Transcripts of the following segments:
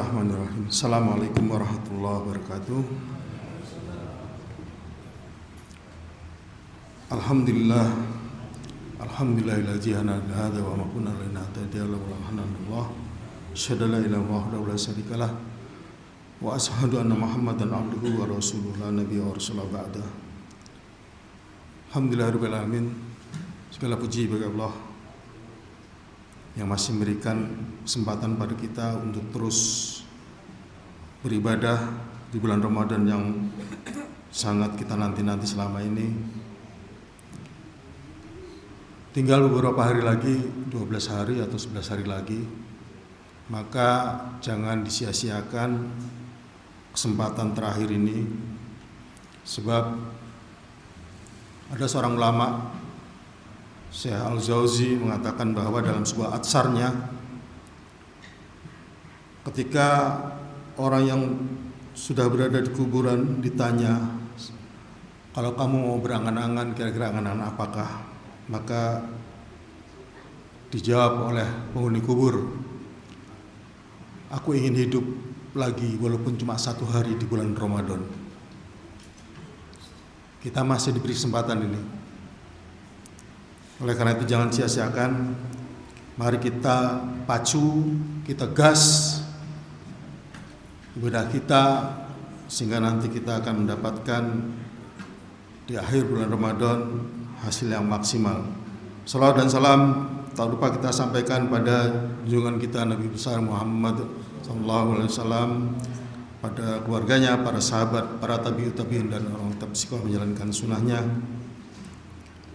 Bismillahirrahmanirrahim. Assalamualaikum warahmatullahi wabarakatuh. Alhamdulillah. Alhamdulillahilladzi hadana hadza wa ma kunna linahtadiya laula an hadana. Asyhadu an la ilaha illallah wahdahu la syarikalah wa asyhadu anna Muhammadan abduhu wa rasuluhu la nabiyya wa rasulullah ba'da. Alhamdulillahirabbil alamin. Segala puji bagi Allah yang masih memberikan kesempatan pada kita untuk terus beribadah di bulan Ramadan yang sangat kita nanti-nanti selama ini. Tinggal beberapa hari lagi, 12 hari atau 11 hari lagi, maka jangan disia-siakan kesempatan terakhir ini, sebab ada seorang ulama, Syekh Al-Jauzi, mengatakan bahwa dalam sebuah atsarnya, ketika orang yang sudah berada di kuburan ditanya, kalau kamu mau berangan-angan, kira-kira angan-angan apakah? Maka dijawab oleh penghuni kubur, aku ingin hidup lagi walaupun cuma 1 hari di bulan Ramadan. Kita masih diberi kesempatan ini. Oleh karena itu jangan sia-siakan. Mari kita pacu, kita gas ibadah kita, sehingga nanti kita akan mendapatkan di akhir bulan Ramadan hasil yang maksimal. Salawat dan salam tak lupa kita sampaikan pada junjungan kita Nabi besar Muhammad SAW, pada keluarganya, para sahabat, para tabi'in dan orang tabi'in menjalankan sunnahnya.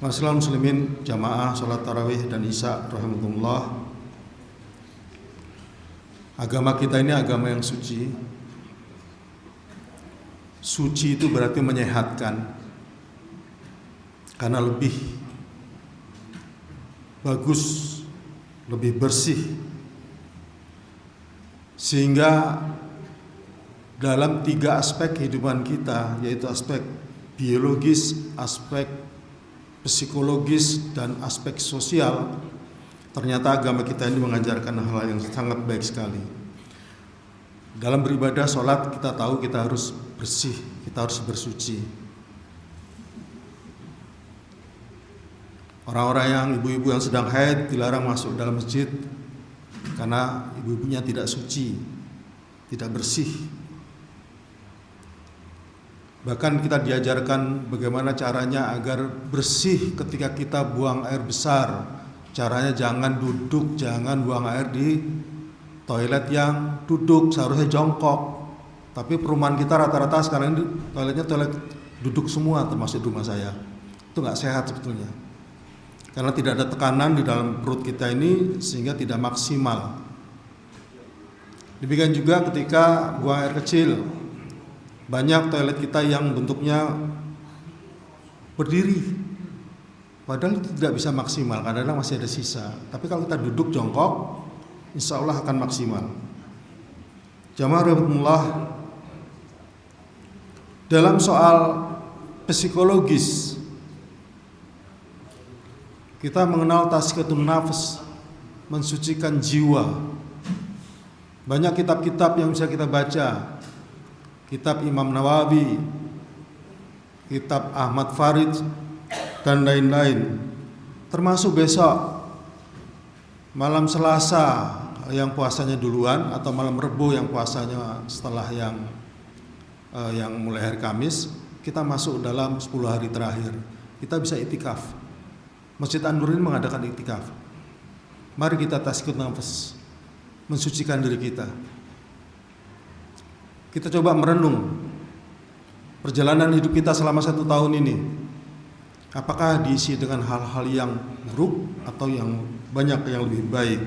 Masyaallah muslimin jamaah salat tarawih dan isya rahimakumullah. Agama kita ini agama yang suci. Suci itu berarti menyehatkan, karena lebih bagus, lebih bersih, sehingga dalam 3 aspek kehidupan kita, yaitu aspek biologis, aspek psikologis, dan aspek sosial, ternyata agama kita ini mengajarkan hal yang sangat baik sekali. Dalam beribadah sholat, kita tahu kita harus bersih, kita harus bersuci. Orang-orang yang ibu-ibu yang sedang haid dilarang masuk dalam masjid karena ibu-ibunya tidak suci, tidak bersih. Bahkan kita diajarkan bagaimana caranya agar bersih ketika kita buang air besar. Caranya jangan duduk, jangan buang air di toilet yang duduk, seharusnya jongkok. Tapi perumahan kita rata-rata sekarang ini toiletnya toilet duduk semua, termasuk rumah saya. Itu nggak sehat sebetulnya, karena tidak ada tekanan di dalam perut kita ini, sehingga tidak maksimal. Demikian juga ketika buang air kecil, banyak toilet kita yang bentuknya berdiri, padahal itu tidak bisa maksimal, kadang-kadang masih ada sisa. Tapi kalau kita duduk jongkok, insya Allah akan maksimal. Jamaah rahmatullah, dalam soal psikologis, kita mengenal tazkiyatun nafs, mensucikan jiwa. Banyak kitab-kitab yang bisa kita baca. Kitab Imam Nawawi, kitab Ahmad Farid, dan lain-lain. Termasuk besok malam Selasa yang puasanya duluan, atau malam Rebo yang puasanya setelah yang mulai hari Kamis, kita masuk dalam 10 hari terakhir. Kita bisa iktikaf. Masjid An-Nur ini mengadakan iktikaf. Mari kita tazkiyatun nafs, mensucikan diri kita. Kita coba merenung perjalanan hidup kita selama 1 tahun ini. Apakah diisi dengan hal-hal yang buruk atau yang banyak yang lebih baik?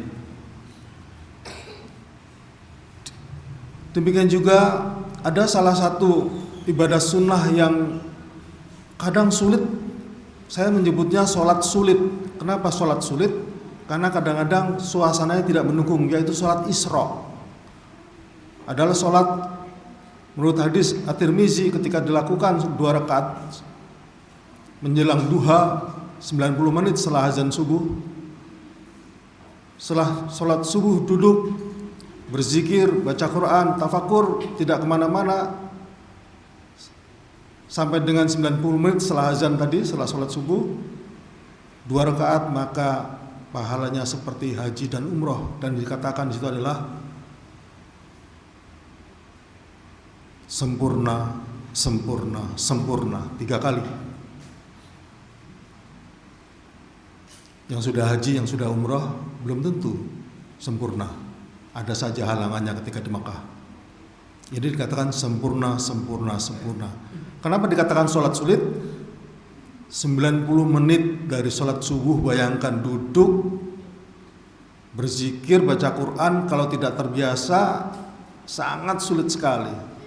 Demikian juga ada salah satu ibadah sunnah yang kadang sulit. Saya menyebutnya sholat sulit. Kenapa sholat sulit? Karena kadang-kadang suasananya tidak mendukung, yaitu sholat Isra. Adalah sholat menurut hadis At-Tirmizi, ketika dilakukan 2 rakaat menjelang duha, 90 menit setelah azan subuh, setelah sholat subuh duduk berzikir, baca Quran, tafakur, tidak kemana-mana sampai dengan 90 menit setelah azan tadi, setelah sholat subuh 2 rakaat, maka pahalanya seperti haji dan umroh. Dan dikatakan di situ adalah sempurna, sempurna, sempurna 3 kali. Yang sudah haji, yang sudah umroh belum tentu sempurna. Ada saja halangannya ketika di Makkah. Jadi dikatakan sempurna, sempurna, sempurna. Kenapa dikatakan sholat sulit? 90 menit dari sholat subuh, bayangkan duduk, berzikir, baca Quran, kalau tidak terbiasa sangat sulit sekali.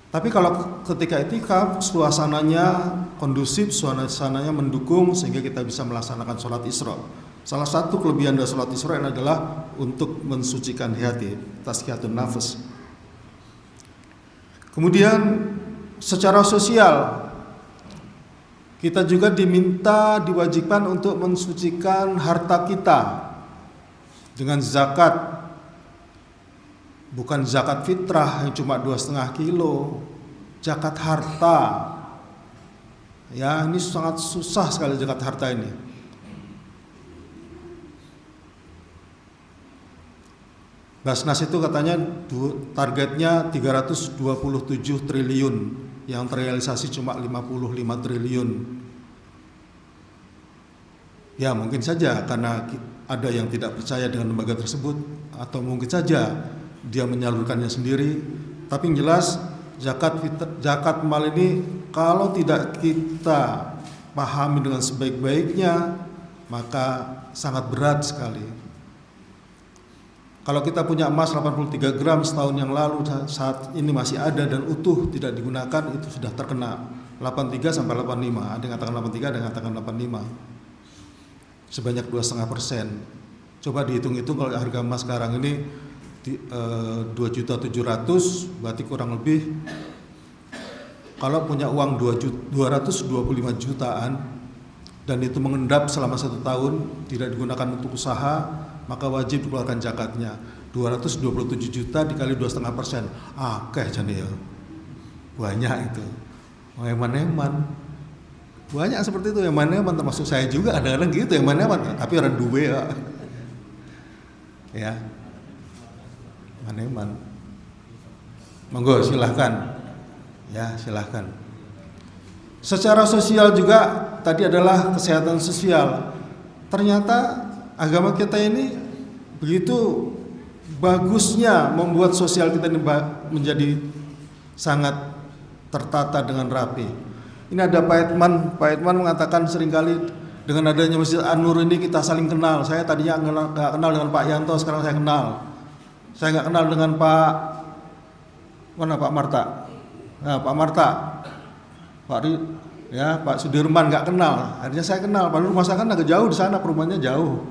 Tapi kalau ketika itikaf, suasananya kondusif, suasananya mendukung sehingga kita bisa melaksanakan sholat Isra. Salah satu kelebihan dari sholat Isra adalah untuk mensucikan hati, tazkiyatun nafas. Kemudian secara sosial kita juga diminta, diwajibkan untuk mensucikan harta kita dengan zakat. Bukan zakat fitrah yang cuma 2,5 kilo, zakat harta. Ya, ini sangat susah sekali zakat harta ini. Basnas itu katanya targetnya 327 triliun, yang terrealisasi cuma 55 triliun. Ya, mungkin saja karena ada yang tidak percaya dengan lembaga tersebut, atau mungkin saja dia menyalurkannya sendiri. Tapi yang jelas zakat mal ini kalau tidak kita pahami dengan sebaik-baiknya, maka sangat berat sekali. Kalau kita punya emas 83 gram setahun yang lalu, saat ini masih ada dan utuh tidak digunakan, itu sudah terkena 83 sampai 85. Ada yang katakan 83, ada yang katakan 85. Sebanyak 2,5%. Coba dihitung-hitung kalau harga emas sekarang ini 2.700.000, berarti kurang lebih kalau punya uang 225 jutaan dan itu mengendap selama 1 tahun tidak digunakan untuk usaha, maka wajib dikeluarkan zakatnya. 227 juta dikali 2,5%, akeh jane ya, banyak itu. Eman-eman banyak seperti itu, eman-eman, termasuk saya juga kadang-kadang gitu, eman-eman, tapi orang duwe ya. Maneman. Monggo silahkan. Ya, silahkan. Secara sosial juga tadi adalah kesehatan sosial. Ternyata agama kita ini begitu bagusnya membuat sosial kita ini menjadi sangat tertata dengan rapi. Ini ada Pak Edman mengatakan seringkali dengan adanya Masjid An-Nur ini kita saling kenal. Saya tadinya nggak kenal dengan Pak Yanto, sekarang saya kenal. Saya nggak kenal dengan Pak Marta. Nah, Pak Marta, Pak Sudirman nggak kenal. Akhirnya saya kenal. Padahal rumah saya kan agak jauh di sana, perumahannya jauh.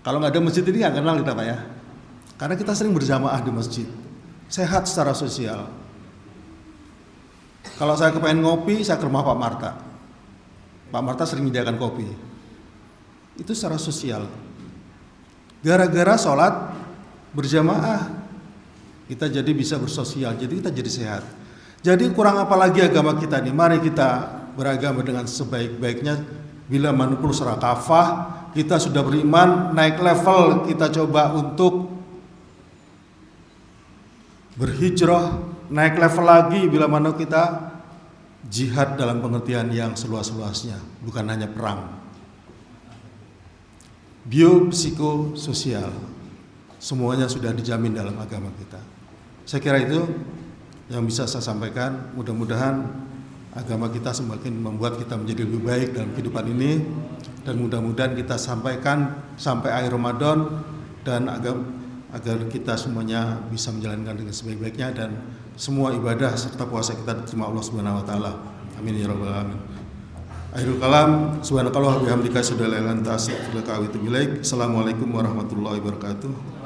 Kalau nggak ada masjid ini nggak kenal kita, Pak ya. Karena kita sering berjamaah di masjid. Sehat secara sosial. Kalau saya kepengen ngopi, saya ke rumah Pak Marta. Pak Marta sering menyediakan kopi. Itu secara sosial. Gara-gara sholat berjamaah kita jadi bisa bersosial, jadi kita jadi sehat. Jadi kurang apa lagi agama kita nih? Mari kita beragama dengan sebaik-baiknya. Bila manupul secara kafah, kita sudah beriman, naik level, kita coba untuk berhijrah, naik level lagi bila mana kita jihad dalam pengertian yang seluas-luasnya, bukan hanya perang. Biopsikososial, semuanya sudah dijamin dalam agama kita. Saya kira itu yang bisa saya sampaikan. Mudah-mudahan agama kita semakin membuat kita menjadi lebih baik dalam kehidupan ini, dan mudah-mudahan kita sampaikan sampai akhir Ramadan, dan agar kita semuanya bisa menjalankan dengan sebaik-baiknya, dan semua ibadah serta puasa kita diterima Allah Subhanahu wa taala. Amin ya rabbal alamin. Akhirul kalam, subhanakallah wa bihamdika asyhadu an la ilaha illa anta astaghfiruka wa atubu ilaik. Assalamualaikum warahmatullahi wabarakatuh.